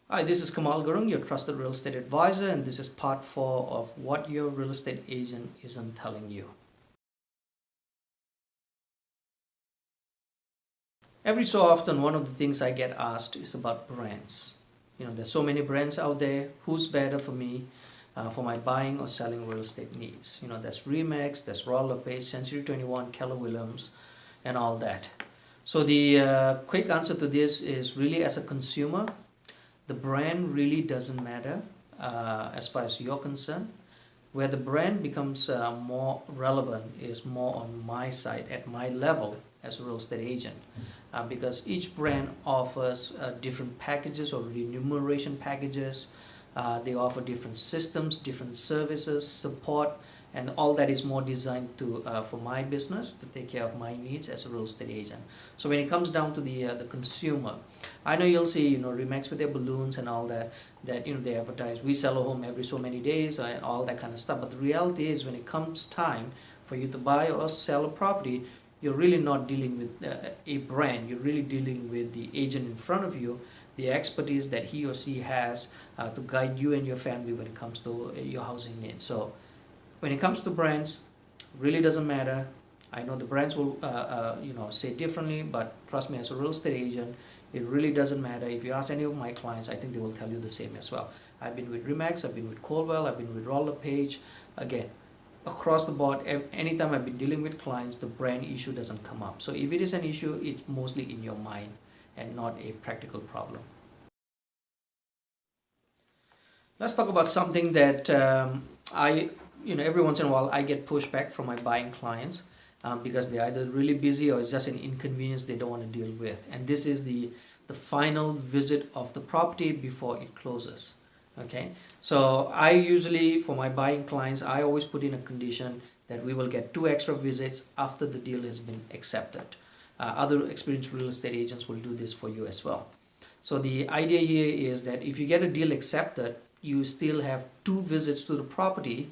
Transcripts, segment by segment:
Hi, this is Kamal Gurung, your trusted real estate advisor, and this is part 4 of what your real estate agent isn't telling you. Every so often, one of the things I get asked is about brands. There's so many brands out there. Who's better for me for my buying or selling real estate needs? There's Remax, there's Roller Century 21, Keller Williams, and all that. So the quick answer to this is really, as a consumer, the brand really doesn't matter as far as you're concerned. Where the brand becomes more relevant is more on my side, at my level as a real estate agent, because each brand offers different packages or remuneration packages. They offer different systems, different services, support, and all that is more designed to for my business to take care of my needs as a real estate agent. So when it comes down to the consumer, I know you'll see Remax with their balloons and all that they advertise, we sell a home every so many days and all that kind of stuff. But the reality is, when it comes time for you to buy or sell a property, you're really not dealing with a brand. You're really dealing with the agent in front of you, the expertise that he or she has to guide you and your family when it comes to your housing needs. So when it comes to brands, really doesn't matter. I know the brands will say differently, but trust me, as a real estate agent, it really doesn't matter. If you ask any of my clients, I think they will tell you the same as well. I've been with Remax, I've been with Coldwell, I've been with Roller. Again, across the board, anytime I've been dealing with clients, the brand issue doesn't come up. So if it is an issue, it's mostly in your mind and not a practical problem. Let's talk about something that every once in a while I get pushback from my buying clients because they're either really busy or it's just an inconvenience they don't want to deal with. And this is the final visit of the property before it closes. Okay, so I usually, for my buying clients, I always put in a condition that we will get 2 extra visits after the deal has been accepted. Other experienced real estate agents will do this for you as well. So the idea here is that if you get a deal accepted, you still have 2 visits to the property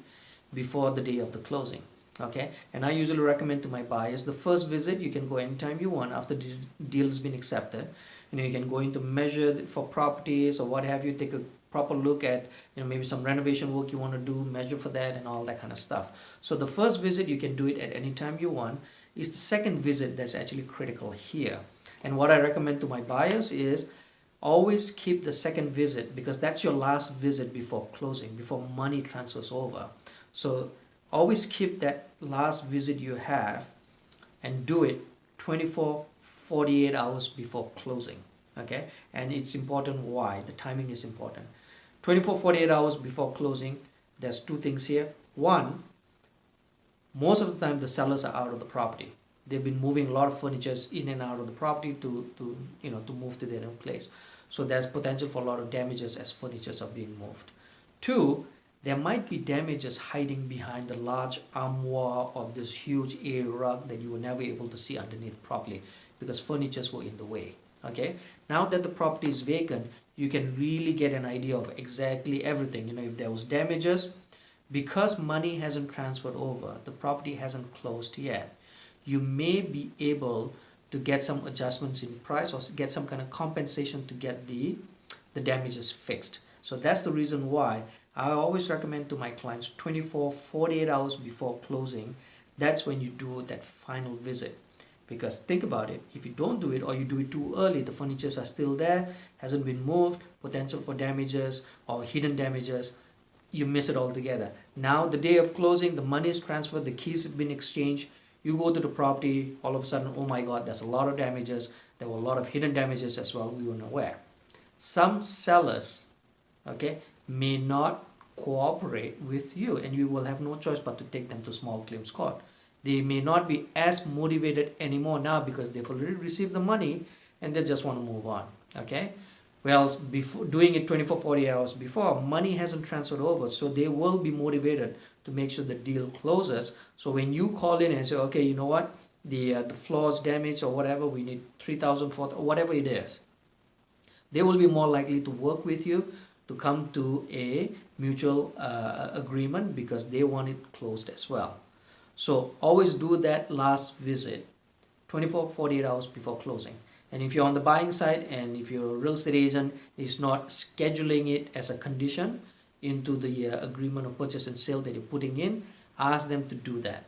before the day of the closing. Okay, and I usually recommend to my buyers, the first visit you can go anytime you want after the deal has been accepted. You can go into measure for properties or what have you, take a proper look at maybe some renovation work you want to do, measure for that and all that kind of stuff. So the first visit you can do it at any time you want. It's the second visit that's actually critical here. And what I recommend to my buyers is always keep the second visit, because that's your last visit before closing, before money transfers over. So always keep that last visit you have and do it 24-48 hours before closing. Okay, and it's important why the timing is important. 24-48 hours before closing, there's 2 things here. One, most of the time the sellers are out of the property. They've been moving a lot of furniture in and out of the property to move to their new place. So there's potential for a lot of damages as furniture are being moved. 2, there might be damages hiding behind the large armoire or this huge A rug that you were never able to see underneath properly because furnitures were in the way. Okay, now that the property is vacant, you can really get an idea of exactly everything. If there was damages, because money hasn't transferred over, the property hasn't closed yet, you may be able to get some adjustments in price or get some kind of compensation to get the damages fixed. So that's the reason why I always recommend to my clients 24-48 hours before closing. That's when you do that final visit. Because think about it, if you don't do it or you do it too early, the furnitures are still there, hasn't been moved, potential for damages or hidden damages, you miss it altogether. Now the day of closing, the money is transferred, the keys have been exchanged, you go to the property, all of a sudden, oh my God, there's a lot of damages, there were a lot of hidden damages as well, we weren't aware. Some sellers, okay, may not cooperate with you and you will have no choice but to take them to small claims court. They may not be as motivated anymore now because they've already received the money and they just want to move on. Okay, well, before doing it 24-48 hours before, money hasn't transferred over, so they will be motivated to make sure the deal closes. So when you call in and say, okay, you know what, the floor's damaged or whatever, we need 3,000 or whatever it is, they will be more likely to work with you to come to a mutual agreement because they want it closed as well. So always do that last visit 24-48 hours before closing. And if you're on the buying side and if your real estate agent is not scheduling it as a condition into the agreement of purchase and sale that you're putting in, ask them to do that.